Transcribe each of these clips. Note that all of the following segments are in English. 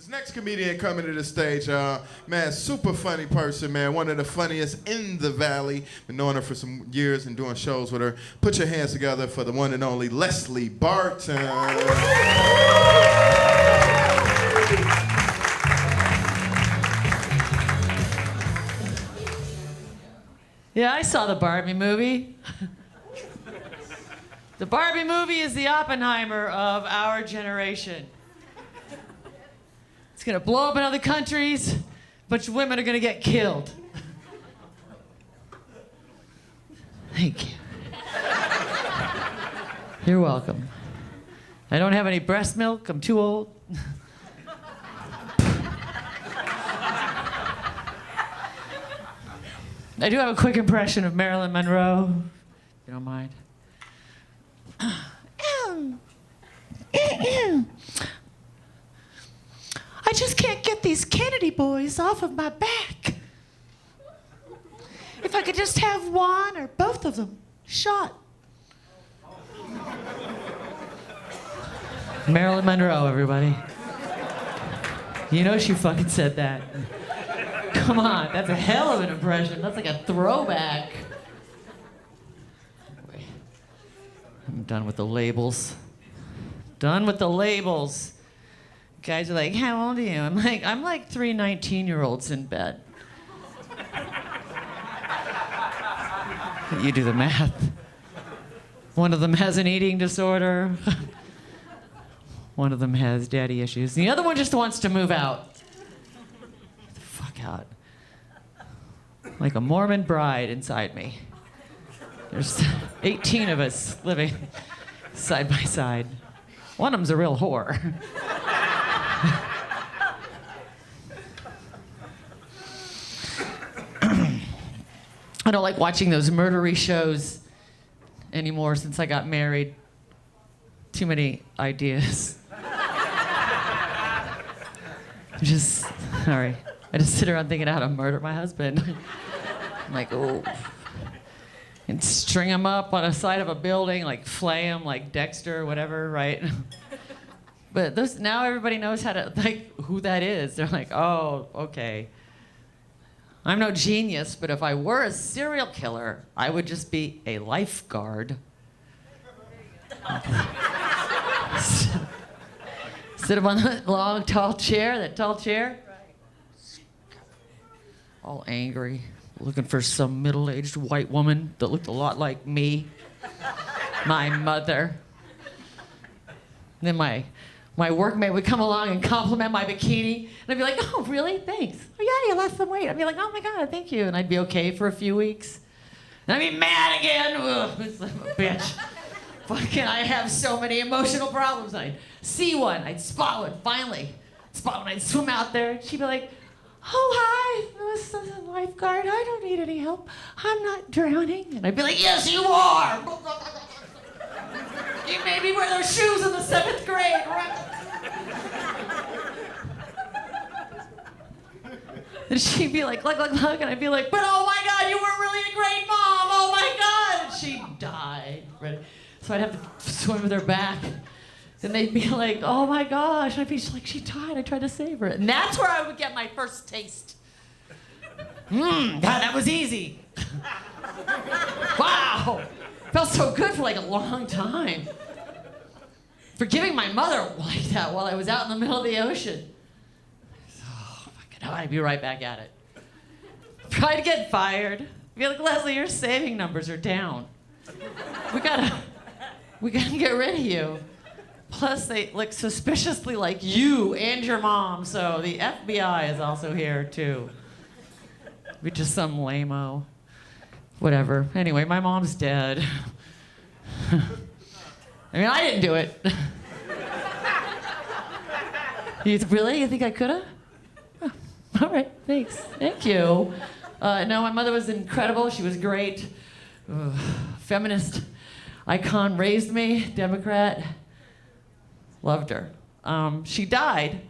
This next comedian coming to the stage, man, super funny person, man. One of the funniest in the Valley. Been knowing her for some years and doing shows with her. Put your hands together for the one and only Leslie Barton. Yeah, I saw the Barbie movie. The Barbie movie is the Oppenheimer of our generation. It's gonna blow up in other countries. A bunch of women are gonna get killed. Thank you. You're welcome. I don't have any breast milk. I'm too old. I do have a quick impression of Marilyn Monroe, if you don't mind. I just can't get these Kennedy boys off of my back. If I could just have one or both of them shot. Marilyn Monroe, everybody. You know she fucking said that. Come on, that's a hell of an impression. That's like a throwback. I'm done with the labels. Done with the labels. Guys are like, how old are you? I'm like 3 19-year-olds in bed. You do the math. One of them has an eating disorder. One of them has daddy issues. The other one just wants to move out. Get the fuck out. Like a Mormon bride inside me. There's 18 of us living side by side. One of them's a real whore. I don't like watching those murdery shows anymore since I got married. Too many ideas. Sorry. I just sit around thinking how to murder my husband. I'm like, oh. And string him up on the side of a building, like flay him like Dexter or whatever, right? But now everybody knows how to, like, who that is. They're like, oh, okay. I'm no genius, but if I were a serial killer, I would just be a lifeguard. Sit up on that long, tall chair, all angry, looking for some middle-aged white woman that looked a lot like me, my mother. And then my workmate would come along and compliment my bikini, and I'd be like, oh, really? Thanks. Oh, yeah, you lost some weight. I'd be like, oh my God, thank you. And I'd be okay for a few weeks. And I'd be mad again. Ugh, this little bitch. Fucking, I have so many emotional problems. I'd see one, I'd spot one, finally. Spot one, I'd swim out there, and she'd be like, oh, hi, this is a lifeguard. I don't need any help. I'm not drowning. And I'd be like, yes, you are. You made me wear those shoes in the 7th grade, right? And she'd be like, look, and I'd be like, but oh my God, you were really a great mom, oh my God. And she'd die, right? So I'd have to swim with her back. And they'd be like, oh my gosh. And I'd be like, she died, I tried to save her. And that's where I would get my first taste. God, that was easy. Wow. Felt so good for like a long time. Forgiving my mother like that while I was out in the middle of the ocean. Oh, fucking hell, I'd be right back at it. Tried to get fired. Be like, Leslie, your saving numbers are down. We gotta get rid of you. Plus, they look suspiciously like you and your mom, so the FBI is also here too. Be just some lame-o. Whatever. Anyway, my mom's dead. I mean, I didn't do it. Really? You think I could've? Oh, all right, thanks. Thank you. No, my mother was incredible. She was great. Feminist icon, raised me, Democrat. Loved her. She died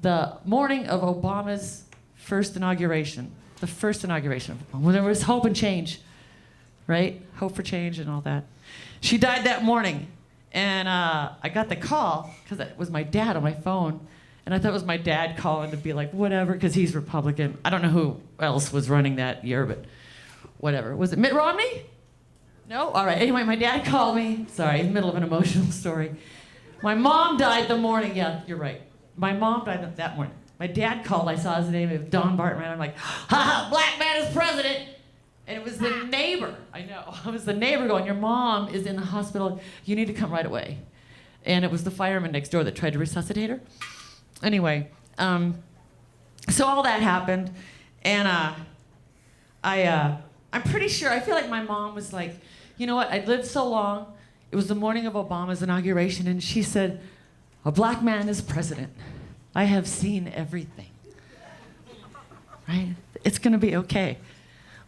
the morning of Obama's first inauguration. The first inauguration of Obama, when there was hope and change, right? Hope for change and all that. She died that morning, and I got the call, because it was my dad on my phone, And I thought it was my dad calling to be like, whatever, because he's Republican. I don't know who else was running that year, but whatever. Was it Mitt Romney? No? All right. Anyway, my dad called me. Sorry, in the middle of an emotional story. My mom died the morning. Yeah, you're right. My mom died that morning. My dad called. I saw his name. It was Don Barton. I'm like, ha ha, black man is president. And it was the neighbor. I know. It was the neighbor going, your mom is in the hospital. You need to come right away. And it was the fireman next door that tried to resuscitate her. Anyway, so all that happened, and I'm pretty sure, I feel like my mom was like, you know what, I'd lived so long. It was the morning of Obama's inauguration, and she said, a black man is president. I have seen everything. Right? It's gonna be okay.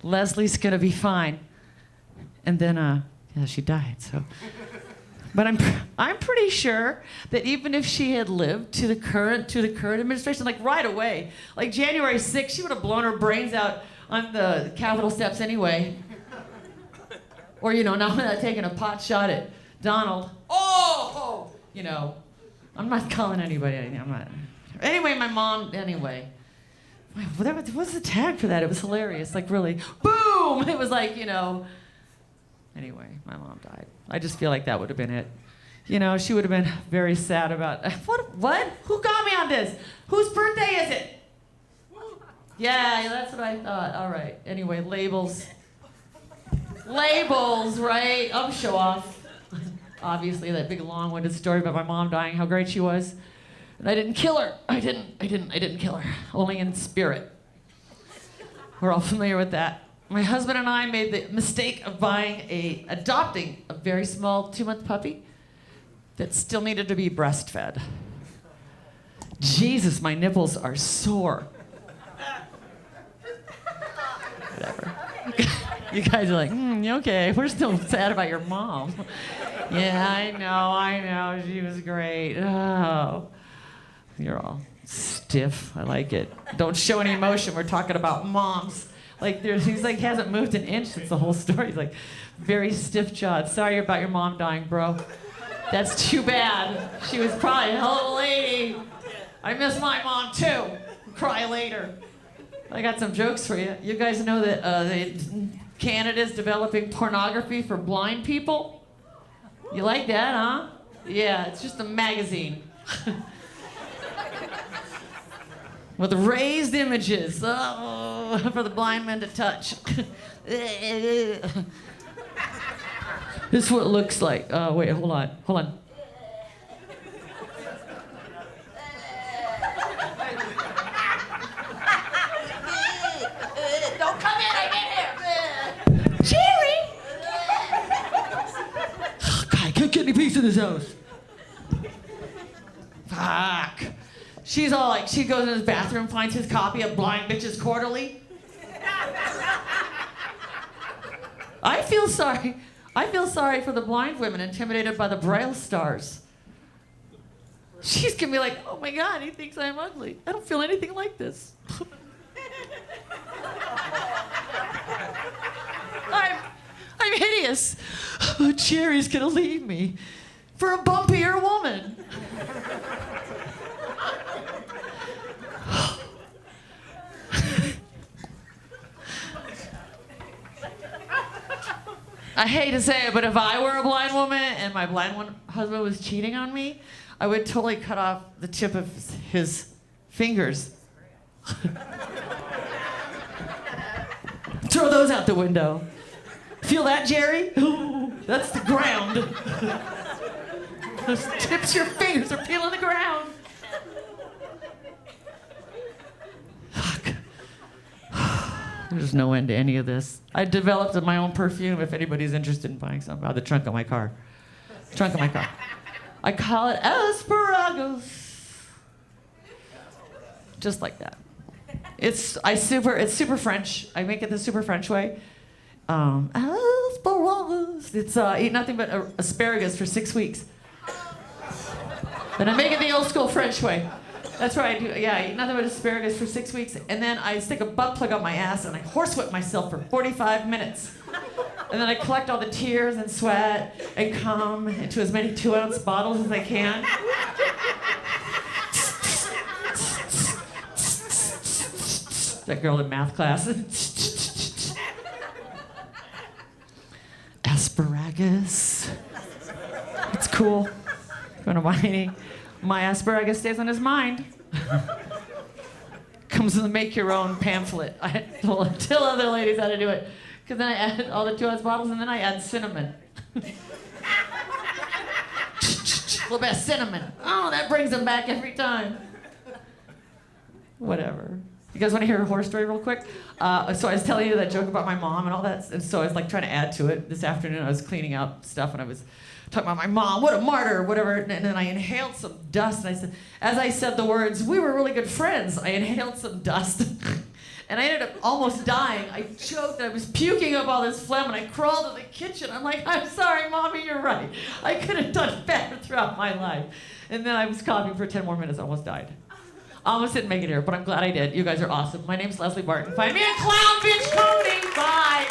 Leslie's gonna be fine. And then, yeah, she died, so. But I'm pretty sure that even if she had lived to the current administration, like right away, like January 6th, she would have blown her brains out on the Capitol steps anyway. Or, you know, now taking a pot shot at Donald. Oh, you know, I'm not calling anybody. I'm not. Anyway, my mom. Anyway, what was the tag for that? It was hilarious. Like really, boom! It was like, you know. Anyway, my mom died. I just feel like that would have been it. You know, she would have been very sad about what? Who got me on this? Whose birthday is it? Yeah, that's what I thought. All right. Anyway, labels. Labels, right? I'm show off. Obviously, that big long-winded story about my mom dying, how great she was. And I didn't kill her. I didn't kill her. Only in spirit. We're all familiar with that. My husband and I made the mistake of adopting a very small 2-month puppy that still needed to be breastfed. Jesus, my nipples are sore. Whatever. You guys are like, okay, we're still sad about your mom. Yeah, I know, she was great. Oh, you're all stiff, I like it. Don't show any emotion, we're talking about moms. Like, he's like, hasn't moved an inch since the whole story. He's like, very stiff-jawed. Sorry about your mom dying, bro. That's too bad. She was probably a hell of a lady. I miss my mom, too. Cry later. I got some jokes for you. You guys know that Canada's developing pornography for blind people? You like that, huh? Yeah, it's just a magazine. With raised images, for the blind men to touch. This is what it looks like. Wait, hold on. Don't come in, I'm in here. Jerry! Oh, God, I can't get any peace in this house. Fuck. She's all like, she goes in his bathroom, finds his copy of Blind Bitches Quarterly. I feel sorry for the blind women intimidated by the Braille stars. She's gonna be like, oh my God, he thinks I'm ugly. I don't feel anything like this. I'm hideous. Oh, Jerry's gonna leave me for a bumpier woman. I hate to say it, but if I were a blind woman and my blind husband was cheating on me, I would totally cut off the tip of his fingers. Throw those out the window. Feel that, Jerry? Ooh, that's the ground. Those tips of your fingers are feeling the ground. Fuck. There's no end to any of this. I developed my own perfume if anybody's interested in buying some out of the trunk of my car. Trunk of my car. I call it asparagus. Just like that. It's super French. I make it the super French way. Asparagus. It's eat nothing but asparagus for 6 weeks. Then I make it the old school French way. That's what I do. Yeah, I eat nothing but asparagus for 6 weeks, and then I stick a butt plug on my ass and I horsewhip myself for 45 minutes. And then I collect all the tears and sweat and cum into as many 2-ounce bottles as I can. that girl in math class. Asparagus. It's cool. Going to Whitey. My asparagus stays on his mind. Comes in the make your own pamphlet. I told other ladies how to do it. Because then I add all the 2 ounce bottles and then I add cinnamon. A little bit of cinnamon. Oh, that brings them back every time. Whatever. You guys want to hear a horror story real quick? So I was telling you that joke about my mom and all that, and so I was like trying to add to it. This afternoon I was cleaning out stuff and I was talking about my mom, what a martyr, whatever, and then I inhaled some dust and I said, as I said the words, we were really good friends, I inhaled some dust. And I ended up almost dying. I choked, I was puking up all this phlegm, and I crawled to the kitchen. I'm like, I'm sorry, Mommy, you're right. I could have done better throughout my life. And then I was coughing for 10 more minutes, I almost died. Almost didn't make it here, but I'm glad I did. You guys are awesome. My name's Leslie Barton. Find me at Clown Bitch Comedy. Bye.